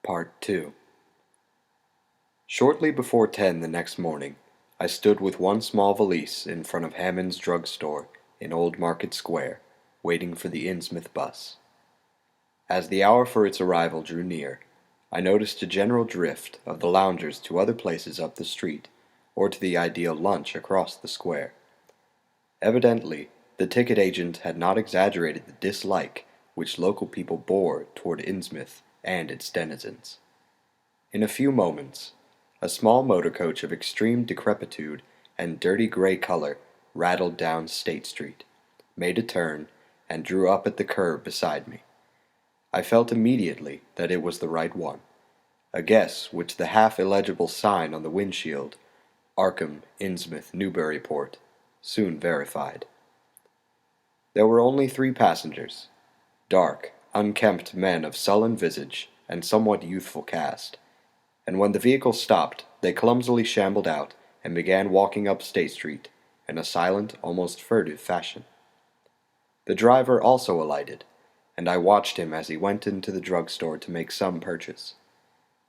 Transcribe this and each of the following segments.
Part 2. Shortly before 10 the next morning, I stood with one small valise in front of Hammond's Drug Store in Old Market Square, waiting for the Innsmouth bus. As the hour for its arrival drew near, I noticed a general drift of the loungers to other places up the street, or to the ideal lunch across the square. Evidently, the ticket agent had not exaggerated the dislike which local people bore toward Innsmouth and its denizens. In a few moments, a small motor coach of extreme decrepitude and dirty gray color rattled down State Street, made a turn, and drew up at the curb beside me. I felt immediately that it was the right one, a guess which the half-illegible sign on the windshield, Arkham, Innsmouth, Newburyport, soon verified. There were only 3 passengers, dark, unkempt men of sullen visage and somewhat youthful cast, and when the vehicle stopped, they clumsily shambled out and began walking up State Street in a silent, almost furtive fashion. The driver also alighted, and I watched him as he went into the drugstore to make some purchase.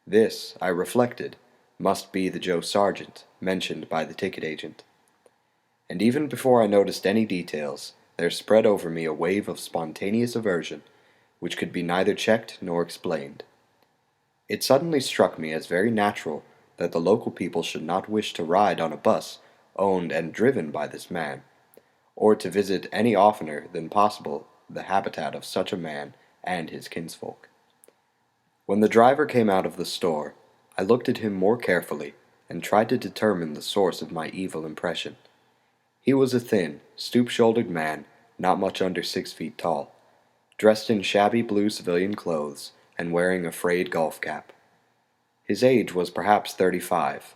This, I reflected, must be the Joe Sargent mentioned by the ticket agent. And even before I noticed any details, there spread over me a wave of spontaneous aversion, which could be neither checked nor explained. It suddenly struck me as very natural that the local people should not wish to ride on a bus owned and driven by this man, or to visit any oftener than possible the habitat of such a man and his kinsfolk. When the driver came out of the store, I looked at him more carefully and tried to determine the source of my evil impression. He was a thin, stoop-shouldered man, not much under 6 feet tall, dressed in shabby blue civilian clothes and wearing a frayed golf cap. His age was perhaps 35,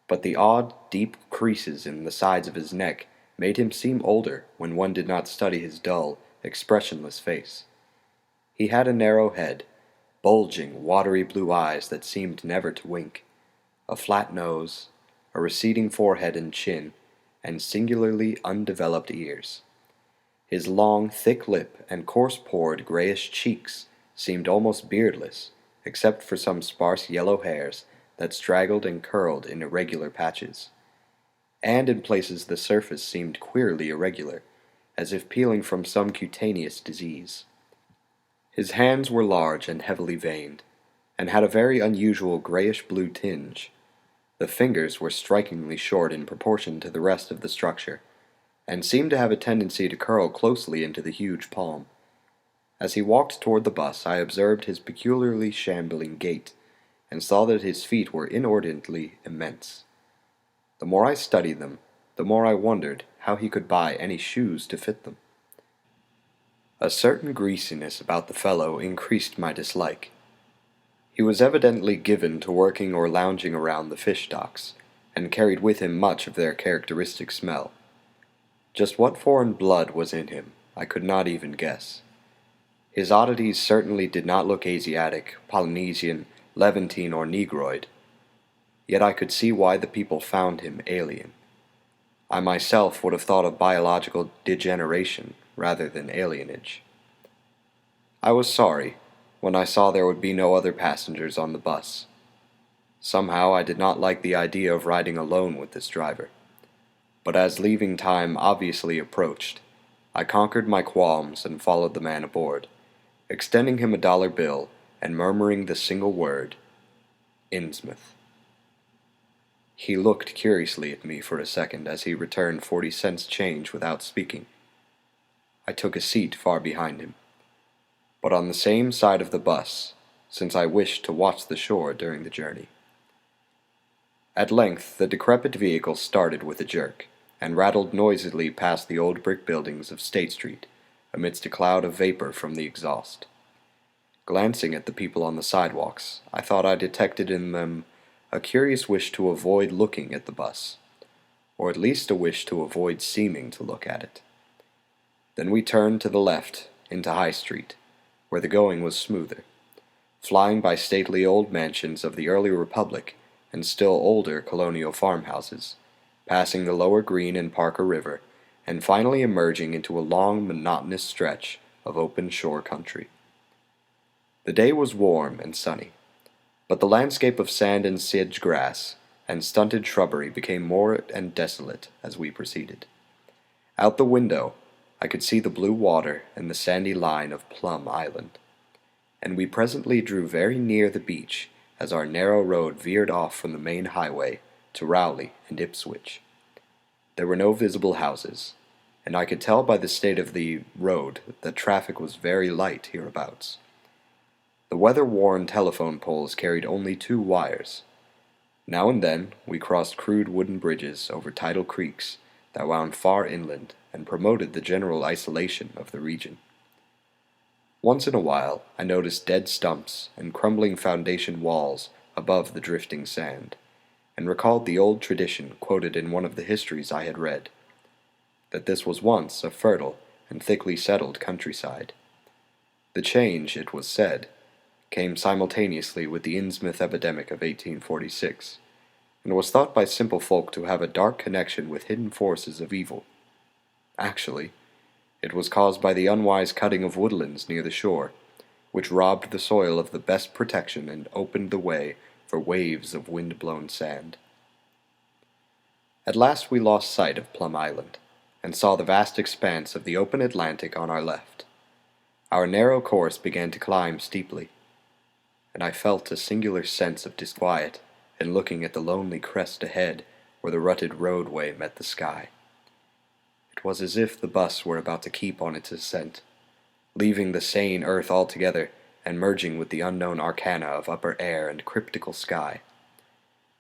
but the odd, deep creases in the sides of his neck made him seem older when one did not study his dull, expressionless face. He had a narrow head, bulging, watery blue eyes that seemed never to wink, a flat nose, a receding forehead and chin, and singularly undeveloped ears. His long, thick lip and coarse-pored, grayish cheeks seemed almost beardless, except for some sparse yellow hairs that straggled and curled in irregular patches. And in places the surface seemed queerly irregular, as if peeling from some cutaneous disease. His hands were large and heavily veined, and had a very unusual grayish-blue tinge. The fingers were strikingly short in proportion to the rest of the structure, and seemed to have a tendency to curl closely into the huge palm. As he walked toward the bus, I observed his peculiarly shambling gait, and saw that his feet were inordinately immense. The more I studied them, the more I wondered how he could buy any shoes to fit them. A certain greasiness about the fellow increased my dislike. He was evidently given to working or lounging around the fish docks, and carried with him much of their characteristic smell. Just what foreign blood was in him, I could not even guess. His oddities certainly did not look Asiatic, Polynesian, Levantine, or Negroid. Yet I could see why the people found him alien. I myself would have thought of biological degeneration rather than alienage. I was sorry when I saw there would be no other passengers on the bus. Somehow I did not like the idea of riding alone with this driver. But as leaving time obviously approached, I conquered my qualms and followed the man aboard, extending him a dollar bill and murmuring the single word, Innsmouth. He looked curiously at me for a second as he returned 40 cents change without speaking. I took a seat far behind him, but on the same side of the bus, since I wished to watch the shore during the journey. At length the decrepit vehicle started with a jerk, and rattled noisily past the old brick buildings of State Street, amidst a cloud of vapor from the exhaust. Glancing at the people on the sidewalks, I thought I detected in them a curious wish to avoid looking at the bus, or at least a wish to avoid seeming to look at it. Then we turned to the left into High Street, where the going was smoother, flying by stately old mansions of the early Republic and still older colonial farmhouses, passing the Lower Green and Parker River, and finally emerging into a long, monotonous stretch of open shore country. The day was warm and sunny, But the landscape of sand and sedge grass and stunted shrubbery became more and desolate as we proceeded. Out the window I could see the blue water and the sandy line of Plum Island, and we presently drew very near the beach as our narrow road veered off from the main highway to Rowley and Ipswich. There were no visible houses, and I could tell by the state of the road that traffic was very light hereabouts. The weather-worn telephone poles carried only 2 wires. Now and then we crossed crude wooden bridges over tidal creeks that wound far inland and promoted the general isolation of the region. Once in a while I noticed dead stumps and crumbling foundation walls above the drifting sand, and recalled the old tradition quoted in one of the histories I had read, that this was once a fertile and thickly settled countryside. The change, it was said, came simultaneously with the Innsmouth epidemic of 1846, and was thought by simple folk to have a dark connection with hidden forces of evil. Actually, it was caused by the unwise cutting of woodlands near the shore, which robbed the soil of the best protection and opened the way for waves of wind-blown sand. At last we lost sight of Plum Island, and saw the vast expanse of the open Atlantic on our left. Our narrow course began to climb steeply, and I felt a singular sense of disquiet in looking at the lonely crest ahead where the rutted roadway met the sky. It was as if the bus were about to keep on its ascent, leaving the sane earth altogether and merging with the unknown arcana of upper air and cryptical sky.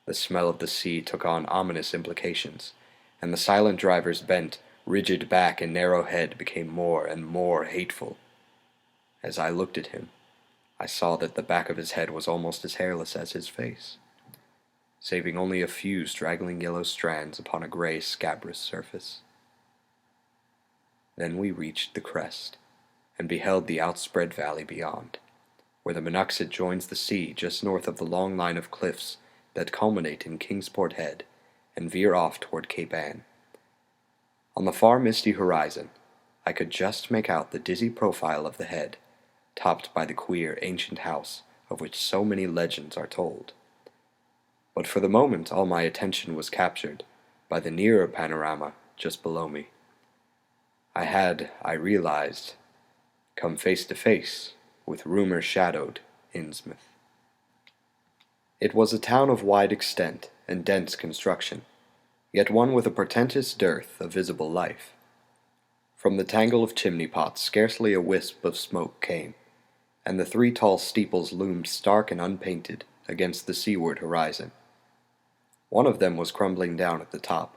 The smell of the sea took on ominous implications, and the silent driver's bent, rigid back and narrow head became more and more hateful. As I looked at him, I saw that the back of his head was almost as hairless as his face, saving only a few straggling yellow strands upon a gray scabrous surface. Then we reached the crest, and beheld the outspread valley beyond, where the Monoxet joins the sea just north of the long line of cliffs that culminate in Kingsport Head and veer off toward Cape Ann. On the far misty horizon, I could just make out the dizzy profile of the head, topped by the queer ancient house of which so many legends are told. But for the moment all my attention was captured by the nearer panorama just below me. I realized, come face to face with rumor-shadowed Innsmouth. It was a town of wide extent and dense construction, yet one with a portentous dearth of visible life. From the tangle of chimney-pots scarcely a wisp of smoke came, and the 3 tall steeples loomed stark and unpainted against the seaward horizon. One of them was crumbling down at the top,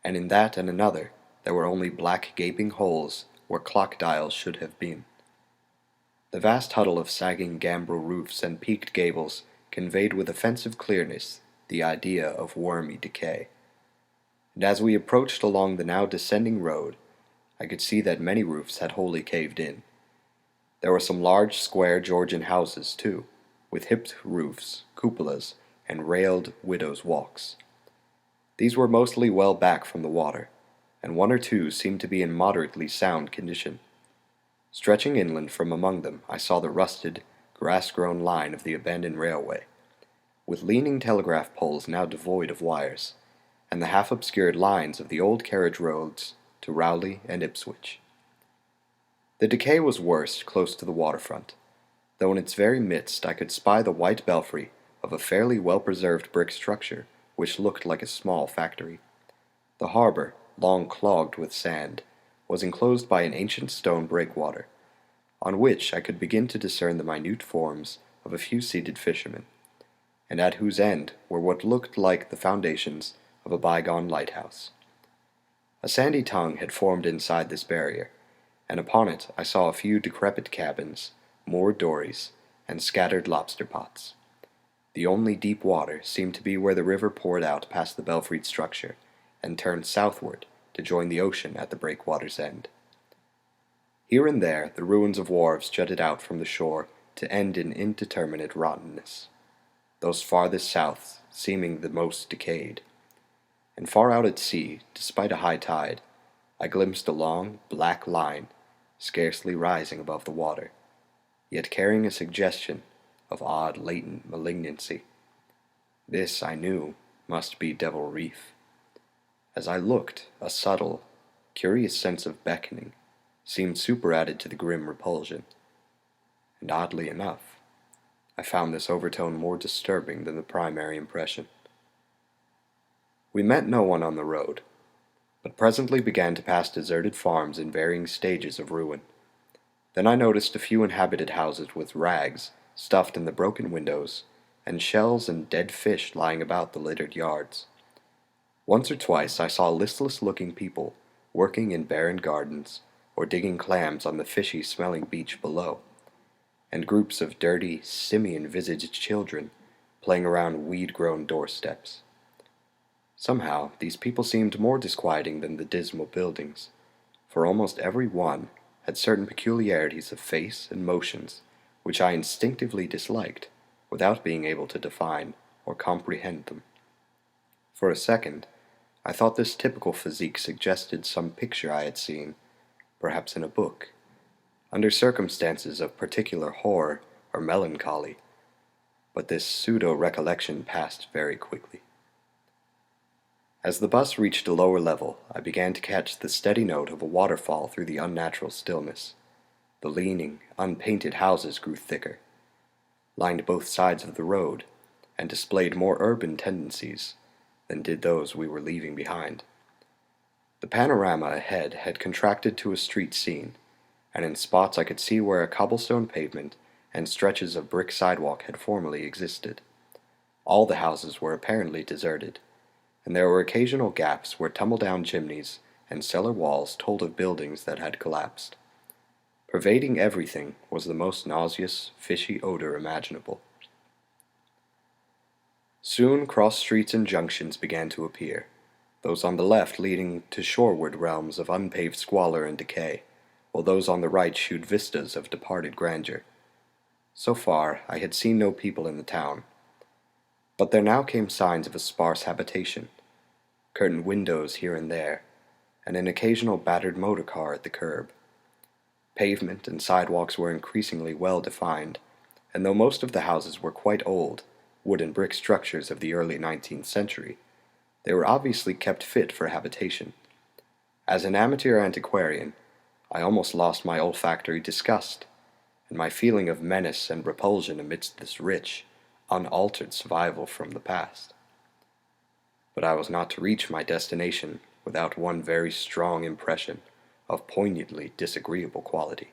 and in that and another there were only black gaping holes where clock dials should have been. The vast huddle of sagging gambrel roofs and peaked gables conveyed with offensive clearness the idea of wormy decay. And as we approached along the now descending road, I could see that many roofs had wholly caved in. There were some large square Georgian houses, too, with hipped roofs, cupolas, and railed widows' walks. These were mostly well back from the water, and 1 or 2 seemed to be in moderately sound condition. Stretching inland from among them I saw the rusted, grass-grown line of the abandoned railway, with leaning telegraph poles now devoid of wires, and the half-obscured lines of the old carriage roads to Rowley and Ipswich. The decay was worst close to the waterfront, though in its very midst I could spy the white belfry of a fairly well-preserved brick structure which looked like a small factory. The harbor, long clogged with sand, was enclosed by an ancient stone breakwater, on which I could begin to discern the minute forms of a few seated fishermen, and at whose end were what looked like the foundations of a bygone lighthouse. A sandy tongue had formed inside this barrier, and upon it I saw a few decrepit cabins, moored dories, and scattered lobster pots. The only deep water seemed to be where the river poured out past the belfried structure, and turned southward to join the ocean at the breakwater's end. Here and there the ruins of wharves jutted out from the shore to end in indeterminate rottenness, those farthest south seeming the most decayed. And far out at sea, despite a high tide, I glimpsed a long, black line, scarcely rising above the water, yet carrying a suggestion of odd latent malignancy. This, I knew, must be Devil Reef. As I looked, a subtle, curious sense of beckoning seemed superadded to the grim repulsion, and oddly enough, I found this overtone more disturbing than the primary impression. We met no one on the road, but presently began to pass deserted farms in varying stages of ruin. Then I noticed a few inhabited houses with rags stuffed in the broken windows, and shells and dead fish lying about the littered yards. Once or twice I saw listless-looking people working in barren gardens, or digging clams on the fishy-smelling beach below, and groups of dirty, simian-visaged children playing around weed-grown doorsteps. Somehow, these people seemed more disquieting than the dismal buildings, for almost every one had certain peculiarities of face and motions which I instinctively disliked, without being able to define or comprehend them. For a second, I thought this typical physique suggested some picture I had seen, perhaps in a book, under circumstances of particular horror or melancholy, but this pseudo-recollection passed very quickly. As the bus reached a lower level, I began to catch the steady note of a waterfall through the unnatural stillness. The leaning, unpainted houses grew thicker, lined both sides of the road, and displayed more urban tendencies than did those we were leaving behind. The panorama ahead had contracted to a street scene, and in spots I could see where a cobblestone pavement and stretches of brick sidewalk had formerly existed. All the houses were apparently deserted, and there were occasional gaps where tumble-down chimneys and cellar walls told of buildings that had collapsed. Pervading everything was the most nauseous, fishy odor imaginable. Soon cross streets and junctions began to appear, those on the left leading to shoreward realms of unpaved squalor and decay, while those on the right shewed vistas of departed grandeur. So far, I had seen no people in the town, but there now came signs of a sparse habitation, curtained windows here and there, and an occasional battered motor car at the curb. Pavement and sidewalks were increasingly well defined, and though most of the houses were quite old, wooden brick structures of the early 19th century, they were obviously kept fit for habitation. As an amateur antiquarian, I almost lost my olfactory disgust, and my feeling of menace and repulsion amidst this rich, unaltered survival from the past. But I was not to reach my destination without one very strong impression of poignantly disagreeable quality.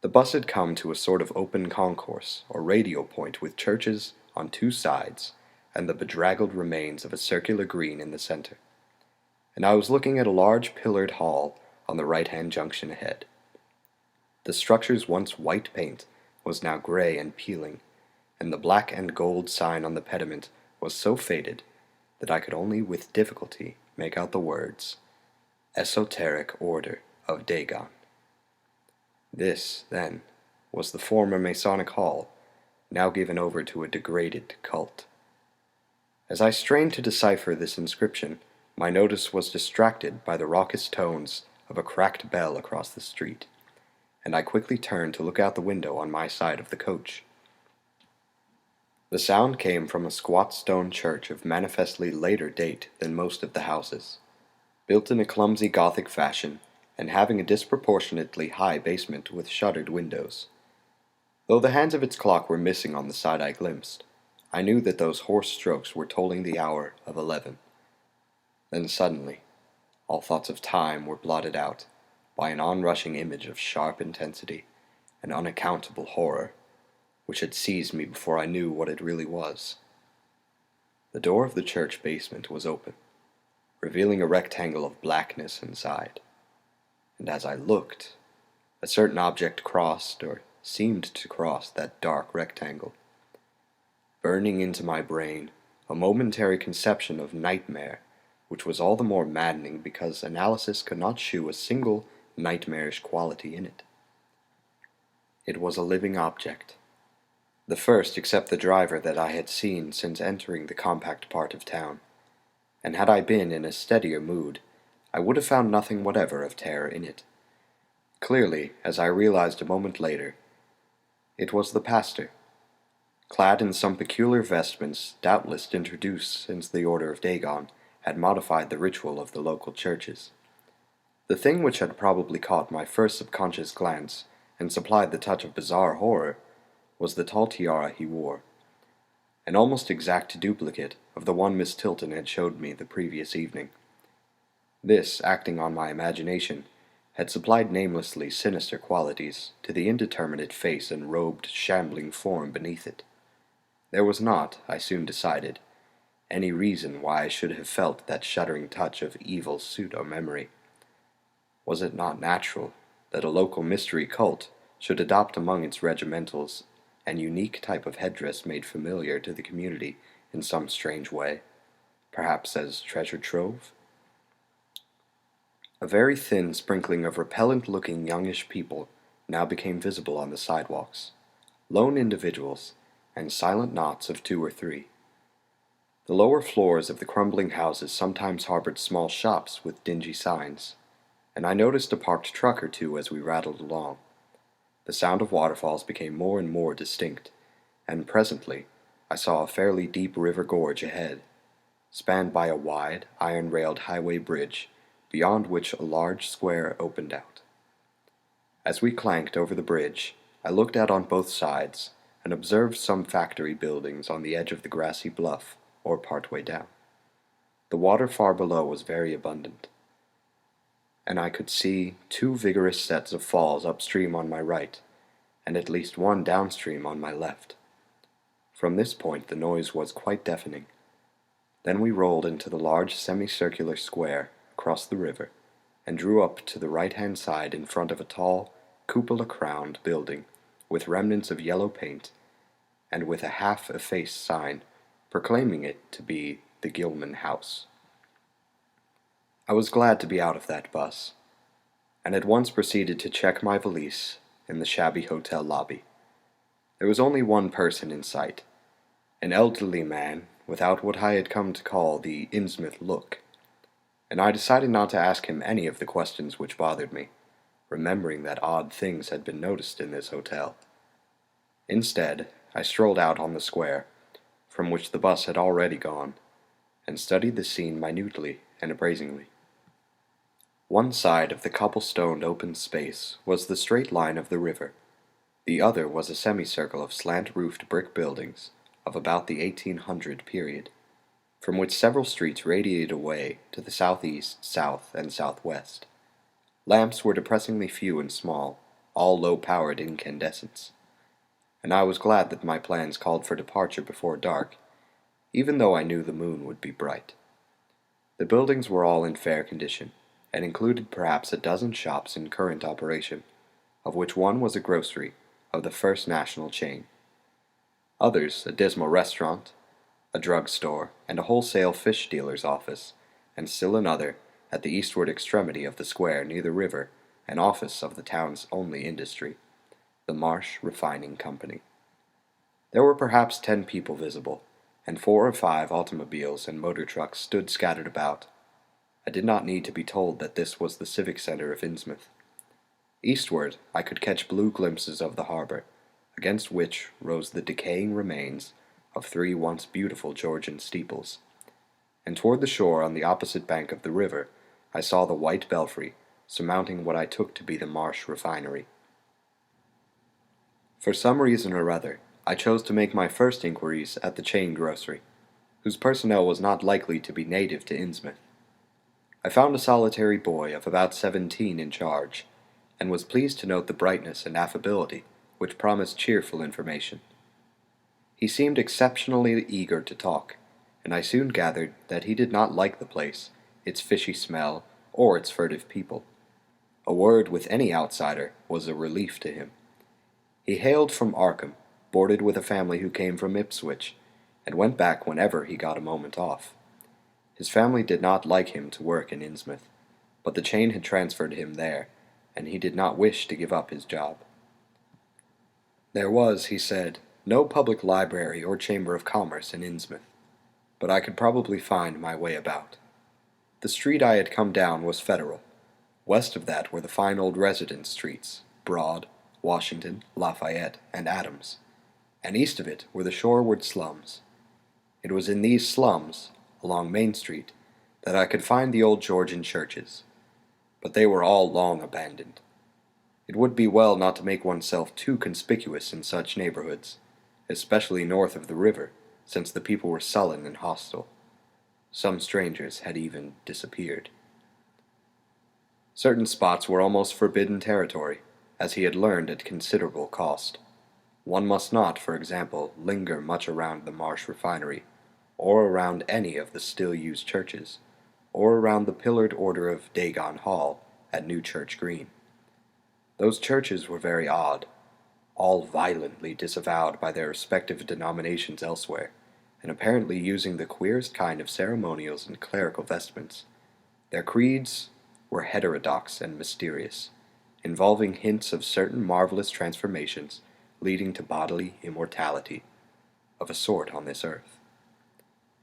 The bus had come to a sort of open concourse or radio point with churches on two sides and the bedraggled remains of a circular green in the center, and I was looking at a large pillared hall on the right-hand junction ahead. The structure's once white paint was now gray and peeling, and the black and gold sign on the pediment was so faded that I could only with difficulty make out the words, Esoteric Order of Dagon. This, then, was the former Masonic Hall, now given over to a degraded cult. As I strained to decipher this inscription, my notice was distracted by the raucous tones of a cracked bell across the street, and I quickly turned to look out the window on my side of the coach. The sound came from a squat stone church of manifestly later date than most of the houses, built in a clumsy Gothic fashion, and having a disproportionately high basement with shuttered windows. Though the hands of its clock were missing on the side I glimpsed, I knew that those hoarse strokes were tolling the hour of 11. Then suddenly, all thoughts of time were blotted out by an onrushing image of sharp intensity and unaccountable horror, which had seized me before I knew what it really was. The door of the church basement was open, revealing a rectangle of blackness inside, and as I looked, a certain object crossed or seemed to cross that dark rectangle, burning into my brain a momentary conception of nightmare, which was all the more maddening because analysis could not shew a single nightmarish quality in it. It was a living object, the first except the driver that I had seen since entering the compact part of town, and had I been in a steadier mood, I would have found nothing whatever of terror in it. Clearly, as I realized a moment later, it was the pastor, clad in some peculiar vestments doubtless introduced since the Order of Dagon had modified the ritual of the local churches. The thing which had probably caught my first subconscious glance and supplied the touch of bizarre horror was the tall tiara he wore, an almost exact duplicate of the one Miss Tilton had showed me the previous evening. This, acting on my imagination, had supplied namelessly sinister qualities to the indeterminate face and robed, shambling form beneath it. There was not, I soon decided, any reason why I should have felt that shuddering touch of evil pseudo-memory. Was it not natural that a local mystery cult should adopt among its regimentals an unique type of headdress made familiar to the community in some strange way, perhaps as treasure trove? A very thin sprinkling of repellent-looking youngish people now became visible on the sidewalks, lone individuals, and silent knots of 2 or 3. The lower floors of the crumbling houses sometimes harbored small shops with dingy signs, and I noticed a parked truck or two as we rattled along. The sound of waterfalls became more and more distinct, and presently I saw a fairly deep river gorge ahead, spanned by a wide, iron-railed highway bridge, beyond which a large square opened out. As we clanked over the bridge, I looked out on both sides and observed some factory buildings on the edge of the grassy bluff, or part way down. The water far below was very abundant, and I could see 2 vigorous sets of falls upstream on my right, and at least 1 downstream on my left. From this point the noise was quite deafening. Then we rolled into the large semicircular square across the river, and drew up to the right-hand side in front of a tall, cupola-crowned building with remnants of yellow paint, and with a half-effaced sign proclaiming it to be the Gilman House. I was glad to be out of that bus, and at once proceeded to check my valise in the shabby hotel lobby. There was only one person in sight, an elderly man without what I had come to call the Innsmouth look, and I decided not to ask him any of the questions which bothered me, remembering that odd things had been noticed in this hotel. Instead, I strolled out on the square, from which the bus had already gone, and studied the scene minutely and appraisingly. One side of the cobblestoned open space was the straight line of the river. The other was a semicircle of slant-roofed brick buildings of about the 1800 period, from which several streets radiated away to the southeast, south, and southwest. Lamps were depressingly few and small, all low-powered incandescents, and I was glad that my plans called for departure before dark, even though I knew the moon would be bright. The buildings were all in fair condition, and included perhaps a dozen shops in current operation, of which one was a grocery of the First National chain. Others, a dismal restaurant, a drug-store, and a wholesale fish dealer's office, and still another, at the eastward extremity of the square near the river, an office of the town's only industry, the Marsh Refining Company. There were perhaps 10 people visible, and 4 or 5 automobiles and motor trucks stood scattered about. I did not need to be told that this was the civic center of Innsmouth. Eastward, I could catch blue glimpses of the harbor, against which rose the decaying remains of 3 once beautiful Georgian steeples, and toward the shore on the opposite bank of the river I saw the white belfry surmounting what I took to be the Marsh refinery. For some reason or other, I chose to make my first inquiries at the chain grocery, whose personnel was not likely to be native to Innsmouth. I found a solitary boy of about 17 in charge, and was pleased to note the brightness and affability which promised cheerful information. He seemed exceptionally eager to talk, and I soon gathered that he did not like the place, its fishy smell, or its furtive people. A word with any outsider was a relief to him. He hailed from Arkham, boarded with a family who came from Ipswich, and went back whenever he got a moment off. His family did not like him to work in Innsmouth, but the chain had transferred him there, and he did not wish to give up his job. There was, he said, no public library or chamber of commerce in Innsmouth, but I could probably find my way about. The street I had come down was Federal. West of that were the fine old residence streets, Broad, Washington, Lafayette, and Adams. and east of it were the shoreward slums. It was in these slums, along Main Street, that I could find the old Georgian churches, but they were all long abandoned. It would be well not to make oneself too conspicuous in such neighborhoods, especially north of the river, since the people were sullen and hostile. Some strangers had even disappeared. Certain spots were almost forbidden territory, as he had learned at considerable cost. One must not, for example, linger much around the Marsh refinery, or around any of the still-used churches, or around the pillared order of Dagon Hall at New Church Green. Those churches were very odd, all violently disavowed by their respective denominations elsewhere, and apparently using the queerest kind of ceremonials and clerical vestments. Their creeds were heterodox and mysterious, involving hints of certain marvelous transformations leading to bodily immortality, of a sort on this earth.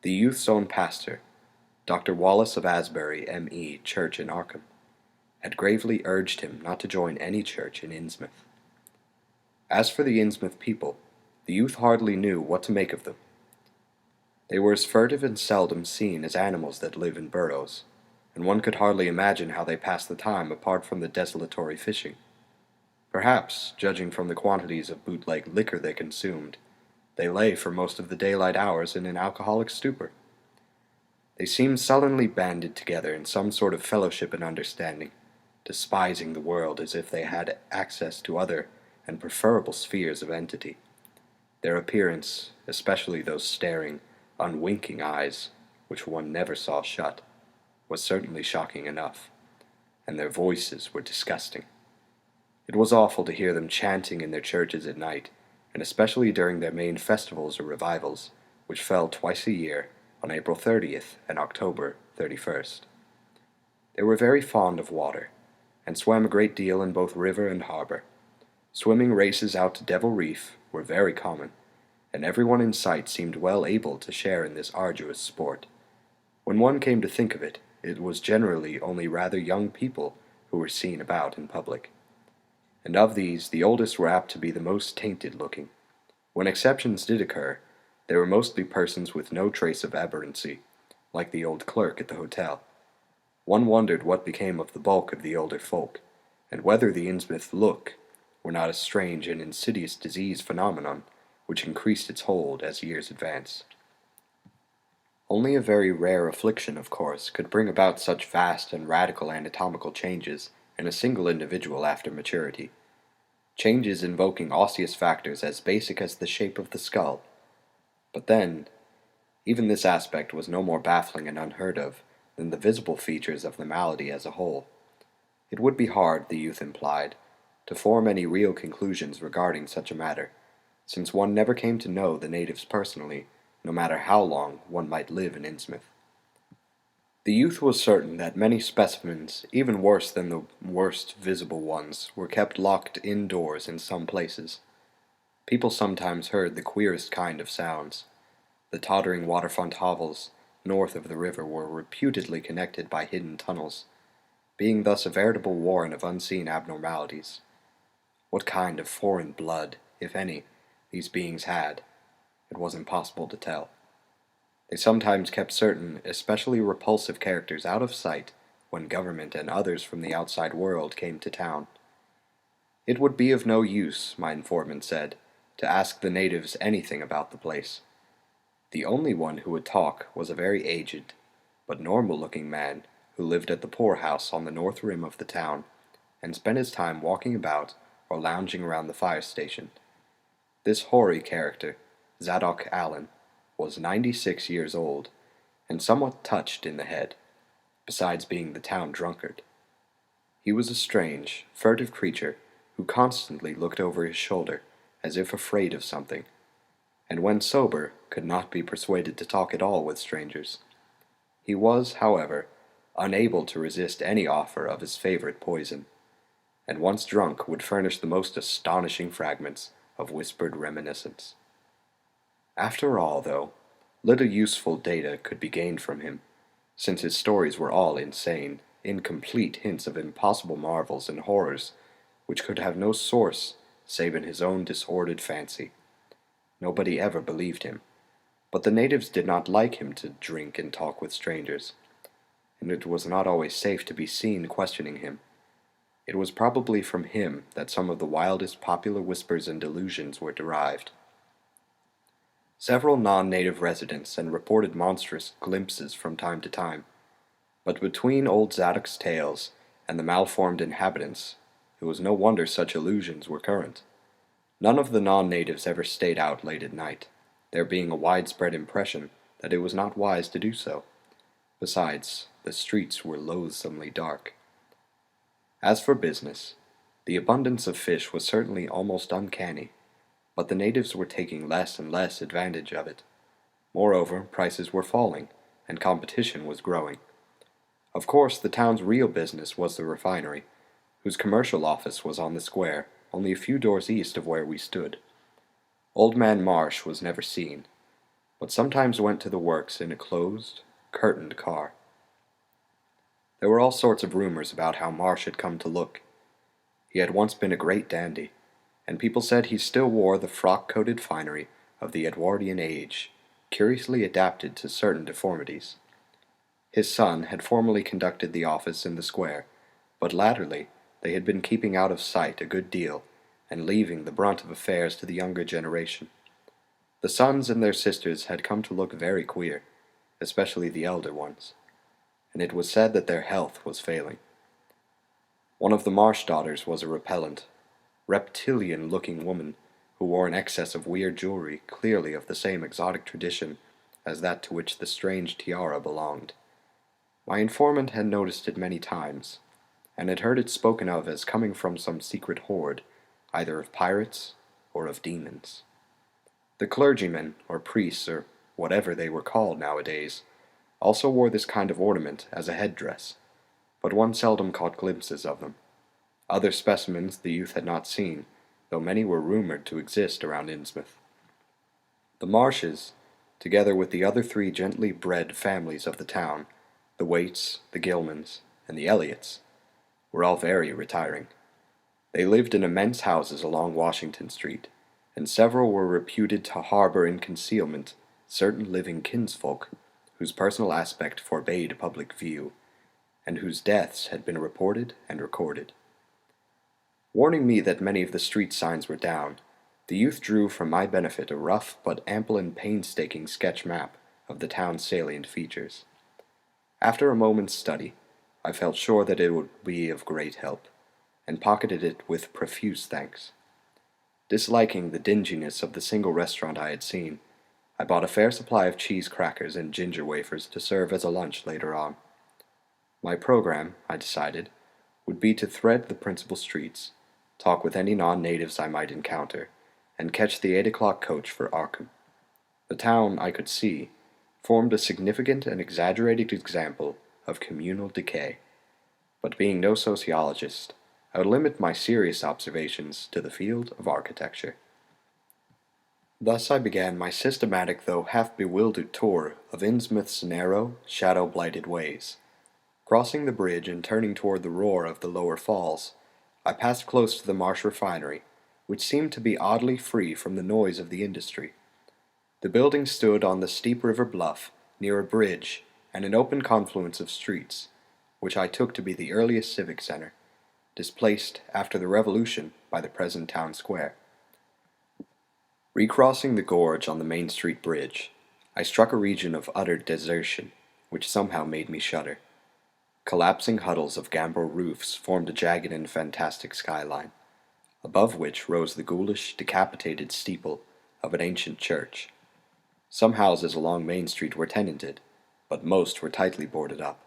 The youth's own pastor, Dr. Wallace of Asbury, M.E., Church in Arkham, had gravely urged him not to join any church in Innsmouth. As for the Innsmouth people, the youth hardly knew what to make of them. They were as furtive and seldom seen as animals that live in burrows, and one could hardly imagine how they passed the time apart from the desultory fishing. Perhaps, judging from the quantities of bootleg liquor they consumed, they lay for most of the daylight hours in an alcoholic stupor. They seemed sullenly banded together in some sort of fellowship and understanding, despising the world as if they had access to other and preferable spheres of entity. Their appearance, especially those staring, unwinking eyes, which one never saw shut, was certainly shocking enough, and their voices were disgusting. It was awful to hear them chanting in their churches at night, and especially during their main festivals or revivals, which fell twice a year, on April 30th and October 31st. They were very fond of water, and swam a great deal in both river and harbor. Swimming races out to Devil Reef were very common, and everyone in sight seemed well able to share in this arduous sport. When one came to think of it, it was generally only rather young people who were seen about in public. And of these, the oldest were apt to be the most tainted-looking. When exceptions did occur, they were mostly persons with no trace of aberrancy, like the old clerk at the hotel. One wondered what became of the bulk of the older folk, and whether the Innsmouth look were not a strange and insidious disease phenomenon which increased its hold as years advanced. Only a very rare affliction, of course, could bring about such vast and radical anatomical changes in a single individual after maturity, changes invoking osseous factors as basic as the shape of the skull. But then, even this aspect was no more baffling and unheard of than the visible features of the malady as a whole. It would be hard, the youth implied, to form any real conclusions regarding such a matter, since one never came to know the natives personally, no matter how long one might live in Innsmouth. The youth was certain that many specimens, even worse than the worst visible ones, were kept locked indoors in some places. People sometimes heard the queerest kind of sounds. The tottering waterfront hovels north of the river were reputedly connected by hidden tunnels, being thus a veritable warren of unseen abnormalities. What kind of foreign blood, if any, these beings had, it was impossible to tell. They sometimes kept certain, especially repulsive characters out of sight when government and others from the outside world came to town. It would be of no use, my informant said, to ask the natives anything about the place. The only one who would talk was a very aged, but normal-looking man who lived at the poorhouse on the north rim of the town, and spent his time walking about or lounging around the fire station. This hoary character, Zadok Allen, was 96 years old, and somewhat touched in the head, besides being the town drunkard. He was a strange, furtive creature who constantly looked over his shoulder as if afraid of something, and when sober could not be persuaded to talk at all with strangers. He was, however, unable to resist any offer of his favorite poison, and once drunk would furnish the most astonishing fragments of whispered reminiscence. After all, though, little useful data could be gained from him, since his stories were all insane, incomplete hints of impossible marvels and horrors which could have no source save in his own disordered fancy. Nobody ever believed him, but the natives did not like him to drink and talk with strangers, and it was not always safe to be seen questioning him. It was probably from him that some of the wildest popular whispers and delusions were derived. Several non-native residents and reported monstrous glimpses from time to time, but between old Zadok's tales and the malformed inhabitants, it was no wonder such illusions were current. None of the non-natives ever stayed out late at night, there being a widespread impression that it was not wise to do so. Besides, the streets were loathsomely dark. As for business, the abundance of fish was certainly almost uncanny, but the natives were taking less and less advantage of it. Moreover, prices were falling, and competition was growing. Of course, the town's real business was the refinery, whose commercial office was on the square, only a few doors east of where we stood. Old Man Marsh was never seen, but sometimes went to the works in a closed, curtained car. There were all sorts of rumors about how Marsh had come to look. He had once been a great dandy, and people said he still wore the frock-coated finery of the Edwardian age, curiously adapted to certain deformities. His son had formerly conducted the office in the square, but latterly they had been keeping out of sight a good deal, and leaving the brunt of affairs to the younger generation. The sons and their sisters had come to look very queer, especially the elder ones, and it was said that their health was failing. One of the Marsh daughters was a repellent, reptilian-looking woman who wore an excess of weird jewelry clearly of the same exotic tradition as that to which the strange tiara belonged. My informant had noticed it many times, and had heard it spoken of as coming from some secret horde, either of pirates or of demons. The clergymen, or priests, or whatever they were called nowadays, also wore this kind of ornament as a headdress, but one seldom caught glimpses of them. Other specimens the youth had not seen, though many were rumored to exist around Innsmouth. The Marshes, together with the other three gently bred families of the town, the Waits, the Gilmans, and the Elliots, were all very retiring. They lived in immense houses along Washington Street, and several were reputed to harbor in concealment certain living kinsfolk whose personal aspect forbade public view, and whose deaths had been reported and recorded. Warning me that many of the street signs were down, the youth drew for my benefit a rough but ample and painstaking sketch map of the town's salient features. After a moment's study, I felt sure that it would be of great help, and pocketed it with profuse thanks. Disliking the dinginess of the single restaurant I had seen, I bought a fair supply of cheese crackers and ginger wafers to serve as a lunch later on. My program, I decided, would be to thread the principal streets, talk with any non-natives I might encounter, and catch the 8 o'clock coach for Arkham. The town, I could see, formed a significant and exaggerated example of communal decay, but being no sociologist, I would limit my serious observations to the field of architecture. Thus I began my systematic though half-bewildered tour of Innsmouth's narrow, shadow-blighted ways. Crossing the bridge and turning toward the roar of the lower falls, I passed close to the Marsh refinery, which seemed to be oddly free from the noise of the industry. The building stood on the steep river bluff, near a bridge and an open confluence of streets, which I took to be the earliest civic center, displaced after the Revolution by the present town square. Recrossing the gorge on the Main Street Bridge, I struck a region of utter desertion, which somehow made me shudder. Collapsing huddles of gambrel roofs formed a jagged and fantastic skyline, above which rose the ghoulish, decapitated steeple of an ancient church. Some houses along Main Street were tenanted, but most were tightly boarded up.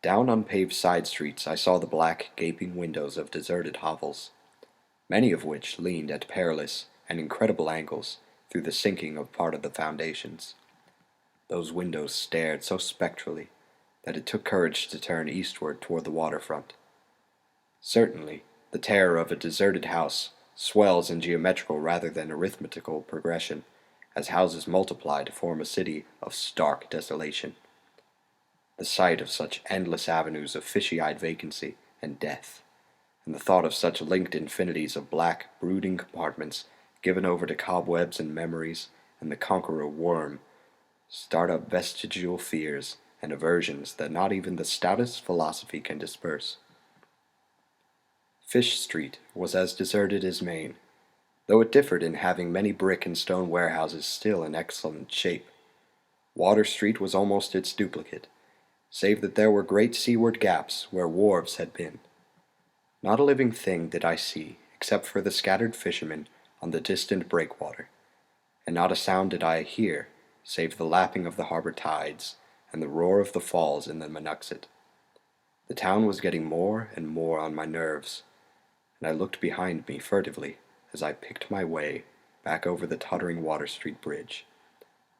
Down unpaved side streets I saw the black, gaping windows of deserted hovels, many of which leaned at perilous and incredible angles through the sinking of part of the foundations. Those windows stared so spectrally that it took courage to turn eastward toward the waterfront. Certainly, the terror of a deserted house swells in geometrical rather than arithmetical progression as houses multiply to form a city of stark desolation. The sight of such endless avenues of fishy-eyed vacancy and death, and the thought of such linked infinities of black, brooding compartments given over to cobwebs and memories and the conqueror worm, start up vestigial fears and aversions that not even the stoutest philosophy can disperse. Fish Street was as deserted as Maine, though it differed in having many brick and stone warehouses still in excellent shape. Water Street was almost its duplicate, save that there were great seaward gaps where wharves had been. Not a living thing did I see, except for the scattered fishermen on the distant breakwater, and not a sound did I hear, save the lapping of the harbor tides and the roar of the falls in the Monuxet. The town was getting more and more on my nerves, and I looked behind me furtively as I picked my way back over the tottering Water Street Bridge.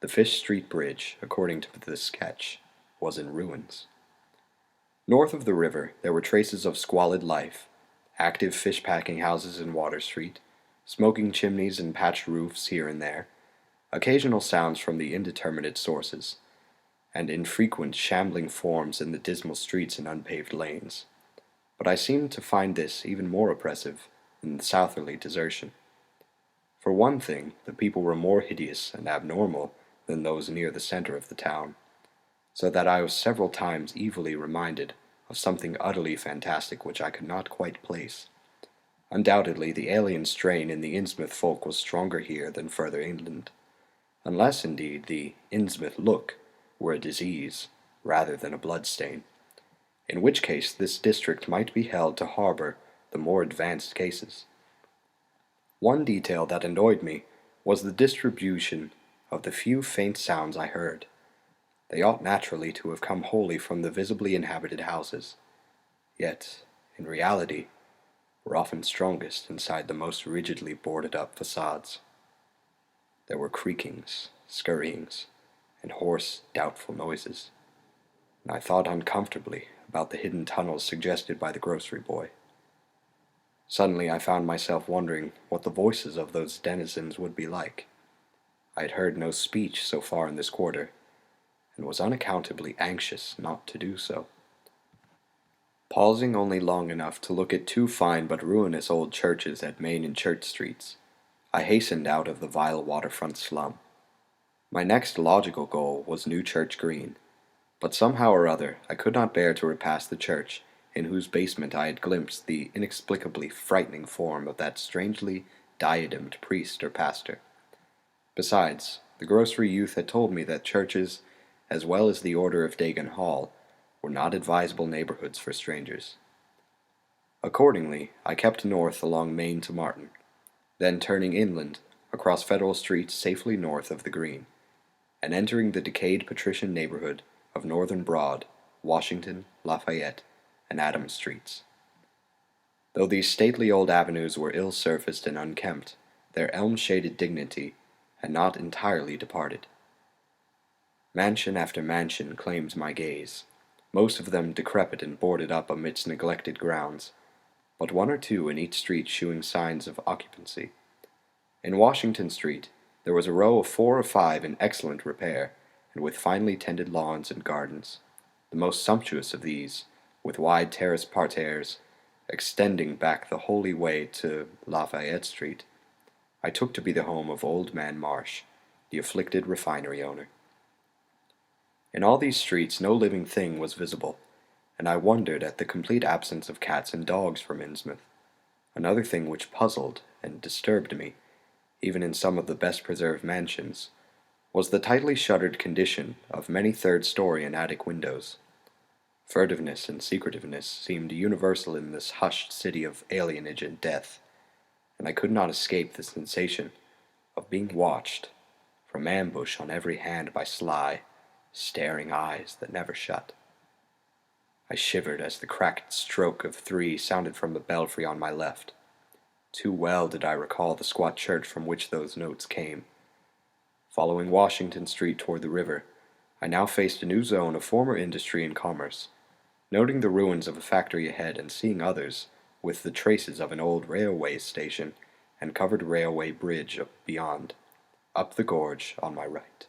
The Fish Street Bridge, according to the sketch, was in ruins. North of the river there were traces of squalid life, active fish-packing houses in Water Street, smoking chimneys and patched roofs here and there, occasional sounds from the indeterminate sources, and infrequent shambling forms in the dismal streets and unpaved lanes. But I seemed to find this even more oppressive than the southerly desertion. For one thing, the people were more hideous and abnormal than those near the center of the town, so that I was several times evilly reminded of something utterly fantastic which I could not quite place. Undoubtedly, the alien strain in the Innsmouth folk was stronger here than further inland, unless, indeed, the Innsmouth look were a disease rather than a bloodstain, in which case this district might be held to harbor the more advanced cases. One detail that annoyed me was the distribution of the few faint sounds I heard. They ought naturally to have come wholly from the visibly inhabited houses, yet, in reality, were often strongest inside the most rigidly boarded-up facades. There were creakings, scurryings, and hoarse, doubtful noises, and I thought uncomfortably about the hidden tunnels suggested by the grocery boy. Suddenly I found myself wondering what the voices of those denizens would be like. I had heard no speech so far in this quarter, and was unaccountably anxious not to do so. Pausing only long enough to look at two fine but ruinous old churches at Main and Church Streets, I hastened out of the vile waterfront slum. My next logical goal was New Church Green, but somehow or other I could not bear to repass the church in whose basement I had glimpsed the inexplicably frightening form of that strangely diademed priest or pastor. Besides, the grocery youth had told me that churches, as well as the Order of Dagon Hall, were not advisable neighborhoods for strangers. Accordingly, I kept north along Main to Martin, then turning inland across Federal Street safely north of the Green, and entering the decayed patrician neighborhood of Northern Broad, Washington, Lafayette, and Adams Streets. Though these stately old avenues were ill-surfaced and unkempt, their elm-shaded dignity had not entirely departed. Mansion after mansion claimed my gaze, most of them decrepit and boarded up amidst neglected grounds, but one or two in each street shewing signs of occupancy. In Washington Street there was a row of 4 or 5 in excellent repair, and with finely tended lawns and gardens, the most sumptuous of these, with wide terrace parterres, extending back the wholly way to Lafayette Street, I took to be the home of Old Man Marsh, the afflicted refinery owner. In all these streets no living thing was visible, and I wondered at the complete absence of cats and dogs from Innsmouth. Another thing which puzzled and disturbed me, even in some of the best preserved mansions, was the tightly shuttered condition of many third-story and attic windows. Furtiveness and secretiveness seemed universal in this hushed city of alienage and death, and I could not escape the sensation of being watched from ambush on every hand by sly, staring eyes that never shut. I shivered as the cracked stroke of 3 sounded from the belfry on my left. Too well did I recall the squat church from which those notes came. Following Washington Street toward the river, I now faced a new zone of former industry and commerce, noting the ruins of a factory ahead and seeing others with the traces of an old railway station and covered railway bridge beyond, up the gorge on my right.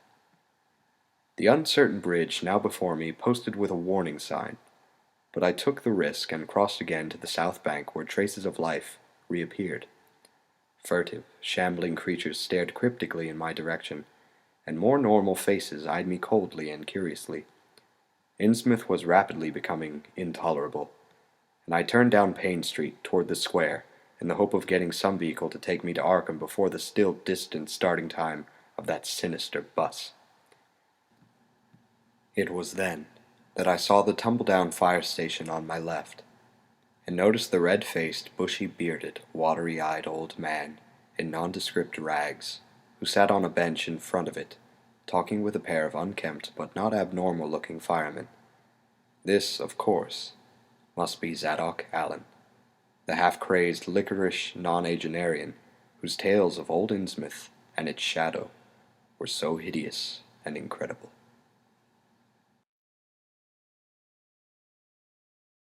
The uncertain bridge now before me posted with a warning sign, but I took the risk and crossed again to the south bank where traces of life reappeared. Furtive, shambling creatures stared cryptically in my direction, and more normal faces eyed me coldly and curiously. Innsmouth was rapidly becoming intolerable, and I turned down Payne Street toward the square in the hope of getting some vehicle to take me to Arkham before the still distant starting time of that sinister bus. It was then that I saw the tumble-down fire station on my left, and noticed the red-faced, bushy-bearded, watery-eyed old man in nondescript rags, who sat on a bench in front of it, talking with a pair of unkempt but not abnormal-looking firemen. This, of course, must be Zadok Allen, the half-crazed, licorice nonagenarian whose tales of old Innsmouth and its shadow were so hideous and incredible.